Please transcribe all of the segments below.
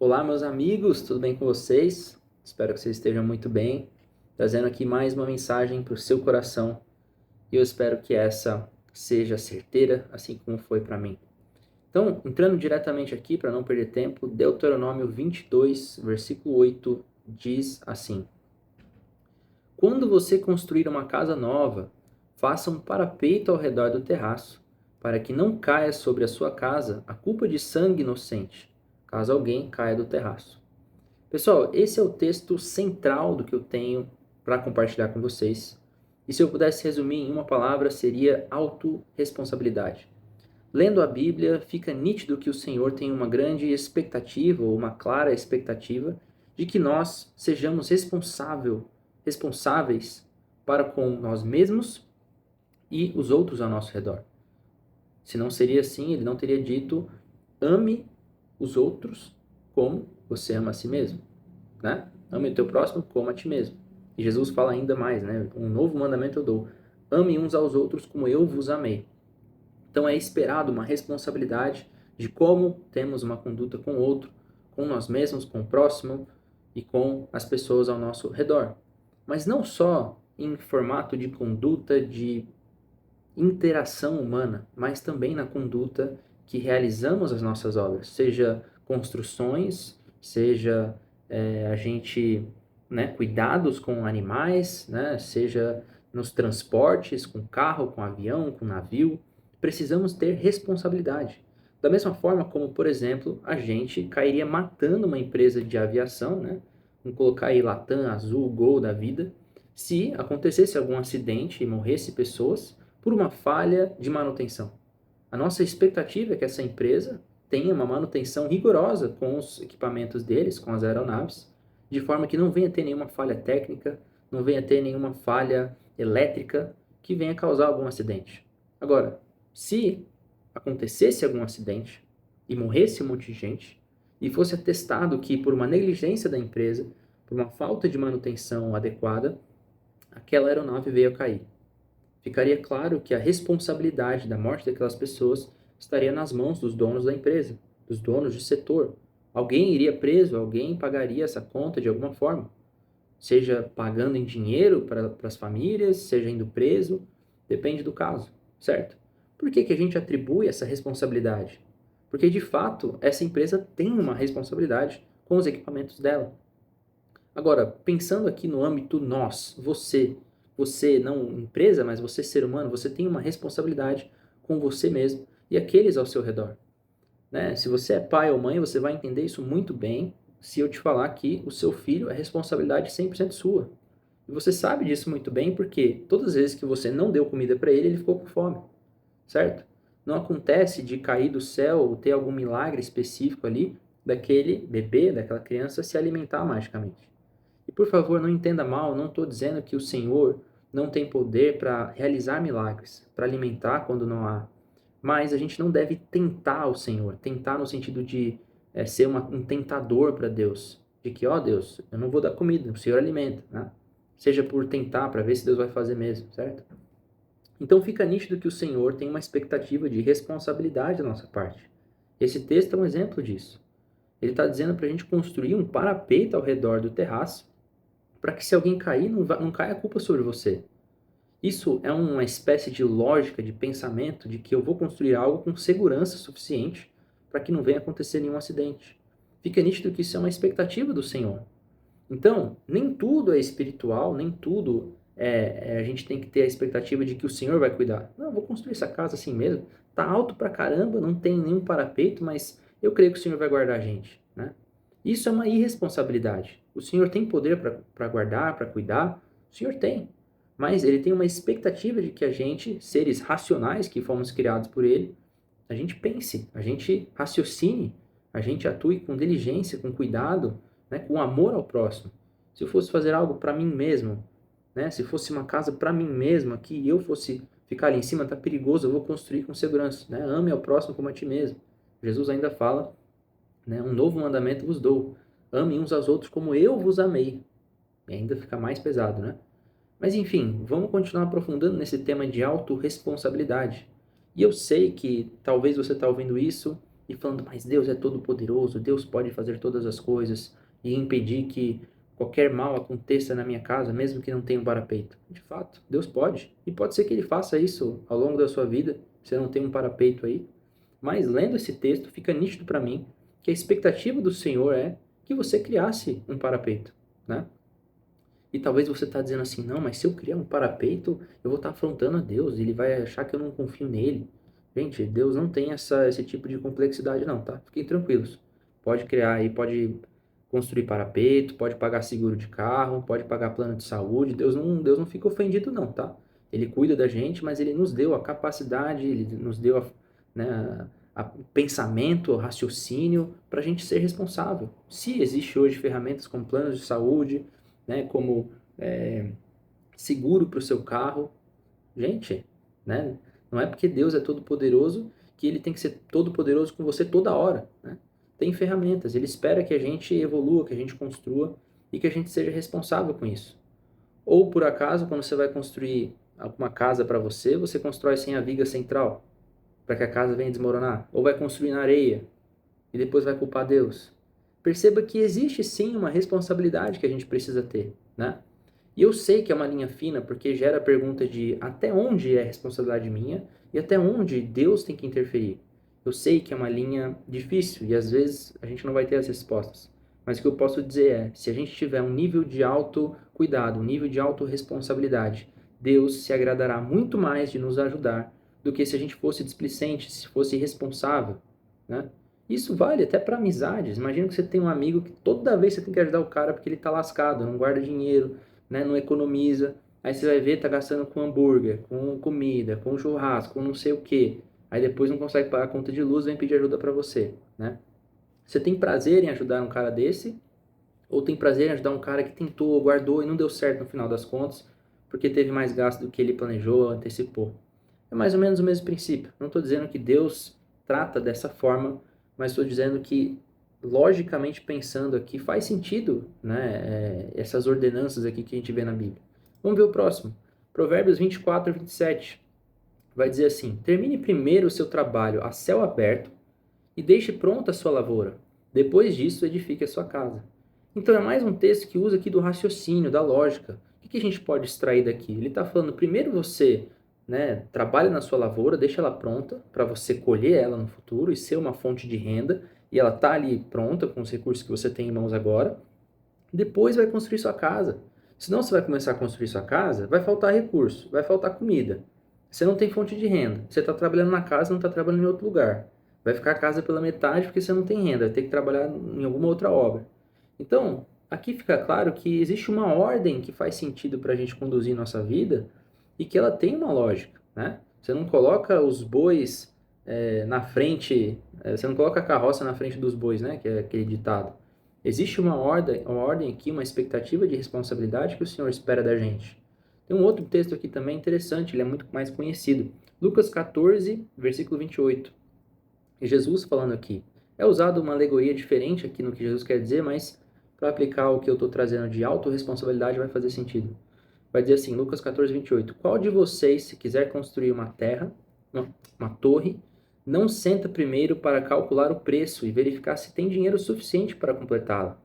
Olá, meus amigos, tudo bem com vocês? Espero que vocês estejam muito bem. Trazendo aqui mais uma mensagem para o seu coração e eu espero que essa seja certeira, assim como foi para mim. Então, entrando diretamente aqui para não perder tempo, Deuteronômio 22, versículo 8 diz assim: Quando você construir uma casa nova, faça um parapeito ao redor do terraço, para que não caia sobre a sua casa a culpa de sangue inocente, caso alguém caia do terraço. Pessoal, esse é o texto central do que eu tenho para compartilhar com vocês. E se eu pudesse resumir em uma palavra, seria autorresponsabilidade. Lendo a Bíblia, fica nítido que o Senhor tem uma grande expectativa, ou uma clara expectativa, de que nós sejamos responsáveis para com nós mesmos e os outros ao nosso redor. Se não seria assim, ele não teria dito: ame os outros como você ama a si mesmo, né? Ame o teu próximo como a ti mesmo. E Jesus fala ainda mais, né? Um novo mandamento eu dou: ame uns aos outros como eu vos amei. Então é esperado uma responsabilidade de como temos uma conduta com o outro, com nós mesmos, com o próximo e com as pessoas ao nosso redor. Mas não só em formato de conduta de interação humana, mas também na conduta que realizamos as nossas obras, seja construções, seja a gente, né, cuidados com animais, né, seja nos transportes, com carro, com avião, com navio, precisamos ter responsabilidade. Da mesma forma como, por exemplo, a gente cairia matando uma empresa de aviação, né? Vamos colocar aí Latam, Azul, Gol da vida, se acontecesse algum acidente e morresse pessoas por uma falha de manutenção. A nossa expectativa é que essa empresa tenha uma manutenção rigorosa com os equipamentos deles, com as aeronaves, de forma que não venha ter nenhuma falha técnica, não venha ter nenhuma falha elétrica que venha causar algum acidente. Agora, se acontecesse algum acidente e morresse um monte de gente, e fosse atestado que por uma negligência da empresa, por uma falta de manutenção adequada, aquela aeronave veio a cair. Ficaria claro que a responsabilidade da morte daquelas pessoas estaria nas mãos dos donos da empresa, dos donos do setor. Alguém iria preso, alguém pagaria essa conta de alguma forma, seja pagando em dinheiro para as famílias, seja indo preso, depende do caso, certo? Por que a gente atribui essa responsabilidade? Porque de fato essa empresa tem uma responsabilidade com os equipamentos dela. Agora, pensando aqui no âmbito nós, você não empresa, mas você ser humano, você tem uma responsabilidade com você mesmo e aqueles ao seu redor, né? Se você é pai ou mãe, você vai entender isso muito bem se eu te falar que o seu filho é responsabilidade 100% sua. E você sabe disso muito bem porque todas as vezes que você não deu comida para ele, ele ficou com fome, certo? Não acontece de cair do céu ou ter algum milagre específico ali daquele bebê, daquela criança se alimentar magicamente. E por favor, não entenda mal, não estou dizendo que o Senhor não tem poder para realizar milagres, para alimentar quando não há. Mas a gente não deve tentar o Senhor, tentar no sentido de ser um tentador para Deus. De que, ó Deus, eu não vou dar comida, o Senhor alimenta, né? Seja por tentar, para ver se Deus vai fazer mesmo, certo? Então fica nítido que o Senhor tem uma expectativa de responsabilidade da nossa parte. Esse texto é um exemplo disso. Ele está dizendo para a gente construir um parapeito ao redor do terraço, para que se alguém cair, não caia a culpa sobre você. Isso é uma espécie de lógica, de pensamento, de que eu vou construir algo com segurança suficiente para que não venha acontecer nenhum acidente. Fica nítido que isso é uma expectativa do Senhor. Então, nem tudo é espiritual, nem tudo a gente tem que ter a expectativa de que o Senhor vai cuidar. Não, eu vou construir essa casa assim mesmo. Tá alto pra caramba, não tem nenhum parapeito, mas eu creio que o Senhor vai guardar a gente, né? Isso é uma irresponsabilidade. O Senhor tem poder para guardar, para cuidar. O Senhor tem. Mas Ele tem uma expectativa de que a gente, seres racionais que fomos criados por Ele, a gente pense, a gente raciocine, a gente atue com diligência, com cuidado, né, com amor ao próximo. Se eu fosse fazer algo para mim mesmo, né, se fosse uma casa para mim mesmo, que eu fosse ficar ali em cima, tá perigoso, eu vou construir com segurança. Né? Ame ao próximo como a ti mesmo. Jesus ainda fala, né, um novo mandamento vos dou. Ame uns aos outros como eu vos amei. E ainda fica mais pesado, né? Mas enfim, vamos continuar aprofundando nesse tema de autorresponsabilidade. E eu sei que talvez você está ouvindo isso e falando, mas Deus é todo poderoso, Deus pode fazer todas as coisas e impedir que qualquer mal aconteça na minha casa, mesmo que não tenha um parapeito. De fato, Deus pode. E pode ser que ele faça isso ao longo da sua vida, você não tem um parapeito aí. Mas lendo esse texto, fica nítido para mim que a expectativa do Senhor é que você criasse um parapeito, né? E talvez você está dizendo assim, não, mas se eu criar um parapeito, eu vou estar afrontando a Deus, ele vai achar que eu não confio nele. Gente, Deus não tem esse tipo de complexidade não, tá? Fiquem tranquilos. Pode criar aí, pode construir parapeito, pode pagar seguro de carro, pode pagar plano de saúde. Deus não fica ofendido não, tá? Ele cuida da gente, mas ele nos deu a capacidade, ele nos deu né, pensamento, raciocínio para a gente ser responsável. Se existe hoje ferramentas como planos de saúde, né, como seguro para o seu carro. Gente, né, não é porque Deus é todo poderoso que ele tem que ser todo poderoso com você toda hora, né? Tem ferramentas, ele espera que a gente evolua, que a gente construa e que a gente seja responsável com isso. Ou por acaso, quando você vai construir alguma casa para você, você constrói sem a viga central, para que a casa venha desmoronar, ou vai construir na areia e depois vai culpar Deus. Perceba que existe sim uma responsabilidade que a gente precisa ter, né? E eu sei que é uma linha fina porque gera a pergunta de até onde é responsabilidade minha e até onde Deus tem que interferir. Eu sei que é uma linha difícil e às vezes a gente não vai ter as respostas. Mas o que eu posso dizer é, se a gente tiver um nível de autocuidado, um nível de autorresponsabilidade, Deus se agradará muito mais de nos ajudar do que se a gente fosse displicente, se fosse irresponsável, né? Isso vale até para amizades. Imagina que você tem um amigo que toda vez você tem que ajudar o cara porque ele está lascado, não guarda dinheiro, né, não economiza. Aí você vai ver, tá gastando com hambúrguer, com comida, com churrasco, com não sei o quê. Aí depois não consegue pagar a conta de luz, vem pedir ajuda para você, né? Você tem prazer em ajudar um cara desse? Ou tem prazer em ajudar um cara que tentou, guardou e não deu certo no final das contas, porque teve mais gasto do que ele planejou, antecipou? É mais ou menos o mesmo princípio. Não estou dizendo que Deus trata dessa forma, mas estou dizendo que, logicamente pensando aqui, faz sentido, né, essas ordenanças aqui que a gente vê na Bíblia. Vamos ver o próximo. Provérbios 24 e 27. Vai dizer assim, termine primeiro o seu trabalho a céu aberto e deixe pronta a sua lavoura. Depois disso, edifique a sua casa. Então é mais um texto que usa aqui do raciocínio, da lógica. O que a gente pode extrair daqui? Ele está falando, primeiro você, né, trabalha na sua lavoura, deixa ela pronta para você colher ela no futuro e ser uma fonte de renda, e ela está ali pronta com os recursos que você tem em mãos agora. Depois vai construir sua casa. Senão você vai começar a construir sua casa, vai faltar recurso, vai faltar comida. Você não tem fonte de renda. Você está trabalhando na casa, não está trabalhando em outro lugar. Vai ficar a casa pela metade porque você não tem renda, vai ter que trabalhar em alguma outra obra. Então, aqui fica claro que existe uma ordem que faz sentido para a gente conduzir nossa vida e que ela tem uma lógica, né? Você não coloca os bois na frente, você não coloca a carroça na frente dos bois, né? Que é aquele ditado. Existe uma ordem aqui, uma expectativa de responsabilidade que o Senhor espera da gente. Tem um outro texto aqui também interessante, ele é muito mais conhecido. Lucas 14, versículo 28. E Jesus falando aqui. É usado uma alegoria diferente aqui no que Jesus quer dizer, mas para aplicar o que eu estou trazendo de autorresponsabilidade vai fazer sentido. Vai dizer assim, Lucas 14, 28. Qual de vocês, se quiser construir uma torre, não senta primeiro para calcular o preço e verificar se tem dinheiro suficiente para completá-la?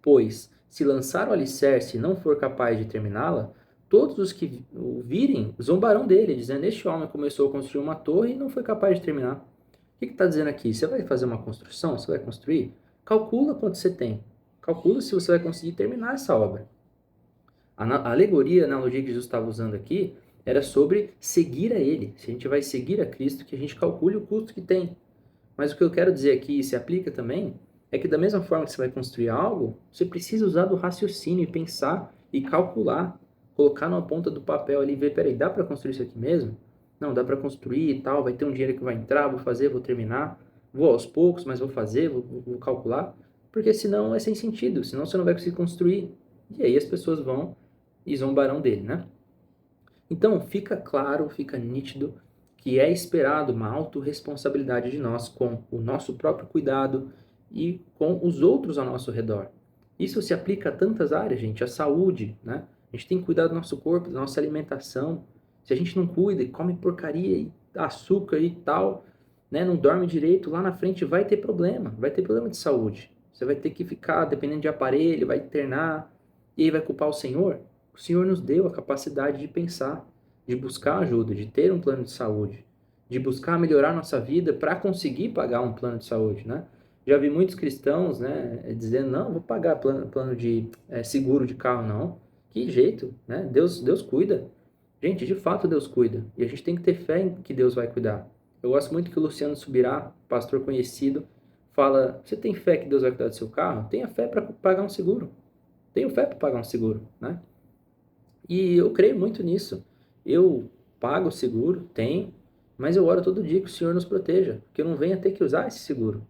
Pois, se lançar o alicerce e não for capaz de terminá-la, todos os que o virem zombarão dele, dizendo, este homem começou a construir uma torre e não foi capaz de terminar. O que está dizendo aqui? Você vai fazer uma construção? Você vai construir? Calcula quanto você tem. Calcula se você vai conseguir terminar essa obra. A alegoria, a analogia que Jesus estava usando aqui, era sobre seguir a Ele. Se a gente vai seguir a Cristo, que a gente calcule o custo que tem. Mas o que eu quero dizer aqui, e se aplica também, é que da mesma forma que você vai construir algo, você precisa usar do raciocínio e pensar e calcular, colocar numa ponta do papel ali e ver, peraí, dá para construir isso aqui mesmo? Não, dá para construir e tal, vai ter um dinheiro que vai entrar, vou fazer, vou terminar, vou aos poucos, mas vou fazer, vou calcular, porque senão é sem sentido, senão você não vai conseguir construir. E aí as pessoas vão e zombarão dele, né? Então, fica claro, fica nítido que é esperado uma autorresponsabilidade de nós com o nosso próprio cuidado e com os outros ao nosso redor. Isso se aplica a tantas áreas, gente, a saúde, né? A gente tem que cuidar do nosso corpo, da nossa alimentação. Se a gente não cuida e come porcaria e açúcar e tal, né, não dorme direito, lá na frente vai ter problema de saúde. Você vai ter que ficar dependendo de aparelho, vai internar, e aí vai culpar o Senhor? O Senhor nos deu a capacidade de pensar, de buscar ajuda, de ter um plano de saúde, de buscar melhorar nossa vida para conseguir pagar um plano de saúde, né? Já vi muitos cristãos, né, dizendo, não, vou pagar plano de seguro de carro, não. Que jeito, né? Deus cuida. Gente, de fato Deus cuida. E a gente tem que ter fé em que Deus vai cuidar. Eu gosto muito que o Luciano Subirá, pastor conhecido, fala, você tem fé que Deus vai cuidar do seu carro? Tenha fé para pagar um seguro. Tenho fé para pagar um seguro, né? E eu creio muito nisso. Eu pago o seguro, tenho, mas eu oro todo dia que o Senhor nos proteja, que eu não venha ter que usar esse seguro,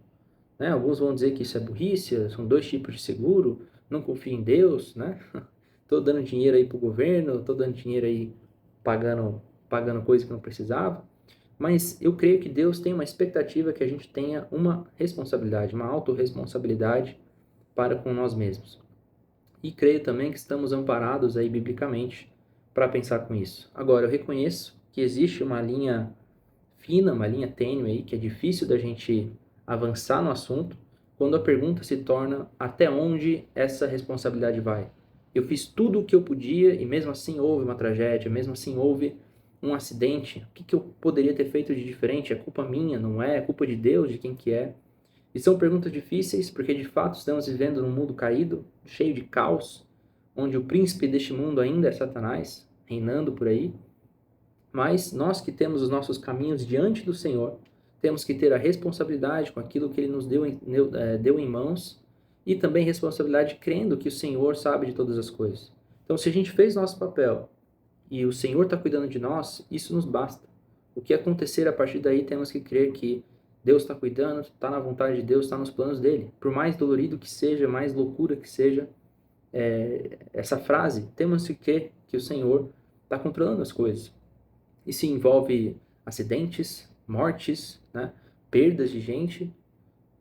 né? Alguns vão dizer que isso é burrice, são dois tipos de seguro, não confio em Deus, né? Tô dando dinheiro aí pro governo, tô dando dinheiro aí pagando coisa que não precisava. Mas eu creio que Deus tem uma expectativa que a gente tenha uma responsabilidade, uma autorresponsabilidade para com nós mesmos. E creio também que estamos amparados aí biblicamente para pensar com isso. Agora, eu reconheço que existe uma linha fina, uma linha tênue aí, que é difícil da gente avançar no assunto, quando a pergunta se torna até onde essa responsabilidade vai. Eu fiz tudo o que eu podia e mesmo assim houve uma tragédia, mesmo assim houve um acidente. O que eu poderia ter feito de diferente? É culpa minha, não é? É culpa de Deus, de quem que é? E são perguntas difíceis porque de fato estamos vivendo num mundo caído, cheio de caos, onde o príncipe deste mundo ainda é Satanás, reinando por aí. Mas nós que temos os nossos caminhos diante do Senhor, temos que ter a responsabilidade com aquilo que Ele nos deu em mãos e também responsabilidade crendo que o Senhor sabe de todas as coisas. Então, se a gente fez nosso papel e o Senhor está cuidando de nós, isso nos basta. O que acontecer a partir daí, temos que crer que Deus está cuidando, está na vontade de Deus, está nos planos dele. Por mais dolorido que seja, mais loucura que seja essa frase, temos que crer que o Senhor está controlando as coisas. Isso envolve acidentes, mortes, né? Perdas de gente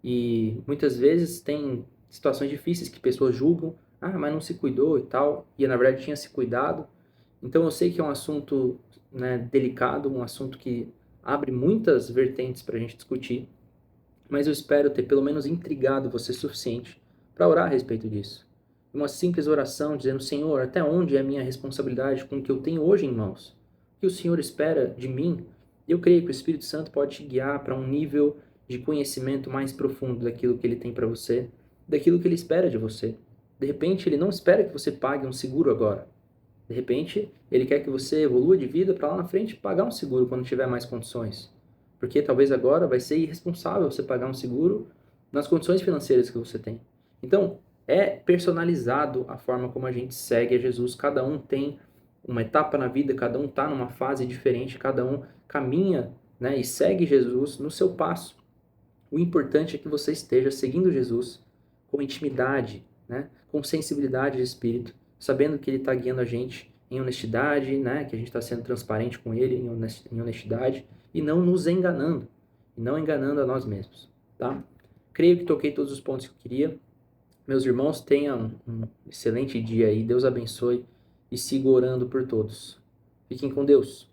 e muitas vezes tem situações difíceis que pessoas julgam, mas não se cuidou e tal, e na verdade tinha se cuidado. Então eu sei que é um assunto, né, delicado, um assunto que abre muitas vertentes para a gente discutir, mas eu espero ter pelo menos intrigado você suficiente para orar a respeito disso. Uma simples oração dizendo, Senhor, até onde é a minha responsabilidade com o que eu tenho hoje em mãos? O que o Senhor espera de mim? Eu creio que o Espírito Santo pode te guiar para um nível de conhecimento mais profundo daquilo que ele tem para você, daquilo que ele espera de você. De repente, ele não espera que você pague um seguro agora. De repente, ele quer que você evolua de vida para lá na frente pagar um seguro quando tiver mais condições. Porque talvez agora vai ser irresponsável você pagar um seguro nas condições financeiras que você tem. Então, é personalizado a forma como a gente segue a Jesus. Cada um tem uma etapa na vida, cada um está numa fase diferente, cada um caminha, né, e segue Jesus no seu passo. O importante é que você esteja seguindo Jesus com intimidade, né, com sensibilidade de espírito, sabendo que Ele está guiando a gente em honestidade, né, que a gente está sendo transparente com Ele em honestidade e não nos enganando, e não enganando a nós mesmos, tá? Creio que toquei todos os pontos que eu queria. Meus irmãos, tenham um excelente dia aí, Deus abençoe e siga orando por todos. Fiquem com Deus.